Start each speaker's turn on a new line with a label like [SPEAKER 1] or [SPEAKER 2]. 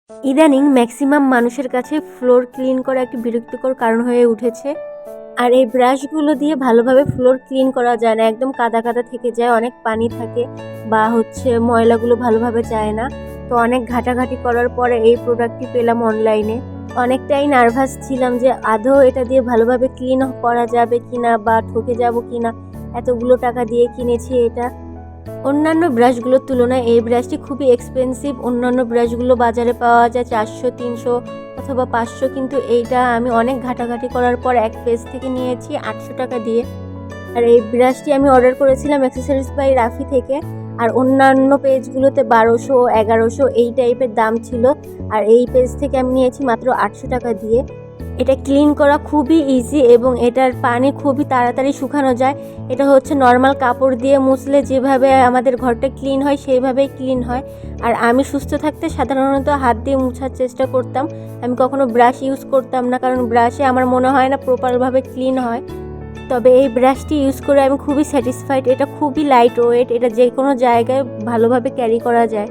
[SPEAKER 1] ইদানিং ম্যাক্সিমাম মানুষের কাছে ফ্লোর ক্লিন করা একটি বিরক্তিকর কারণ হয়ে উঠেছে। আর এই ব্রাশগুলো দিয়ে ভালোভাবে ফ্লোর ক্লিন করা যায় না, একদম কাদা কাদা থেকে যায়, অনেক পানি থাকে বা ময়লাগুলো ভালোভাবে যায় না। তো অনেক ঘাটাঘাটি করার পরে এই প্রোডাক্টটি পেলাম অনলাইনে। অনেকটাই নার্ভাস ছিলাম যে আদৌ এটা দিয়ে ভালোভাবে ক্লিন করা যাবে কিনা বা ঠকে যাব কিনা, এতগুলো টাকা দিয়ে কিনেছি এটা। অন্যান্য ব্রাশগুলোর তুলনায় এই ব্রাশটি খুবই এক্সপেন্সিভ। অন্যান্য ব্রাশগুলো বাজারে পাওয়া যায় 400, 300 অথবা 500, কিন্তু এইটা আমি অনেক ঘাটাঘাটি করার পর এক পেজ থেকে নিয়েছি 800 টাকা দিয়ে। আর এই ব্রাশটি আমি অর্ডার করেছিলাম অ্যাক্সেসরিজ বাই রাফি থেকে। আর অন্যান্য পেজগুলোতে 1200, 1100 এই টাইপের দাম ছিল। আর এই পেজ থেকে আমি নিয়েছি মাত্র 800 টাকা দিয়ে। এটা ক্লিন করা খুবই ইজি এবং এটার পানি খুবই তাড়াতাড়ি শুকানো যায়। এটা নর্মাল কাপড় দিয়ে মুছলে যেভাবে আমাদের ঘরটা ক্লিন হয় সেইভাবেই ক্লিন হয়। আর আমি সুস্থ থাকতে সাধারণত হাত দিয়ে মুছার চেষ্টা করতাম, আমি কখনো ব্রাশ ইউজ করতাম না, কারণ ব্রাশে আমার মনে হয় না প্রপারভাবে ক্লিন হয়। তবে এই ব্রাশটি ইউজ করে আমি খুবই স্যাটিসফাইড। এটা খুবই লাইট ওয়েট, এটা যে কোনো জায়গায় ভালোভাবে ক্যারি করা যায়।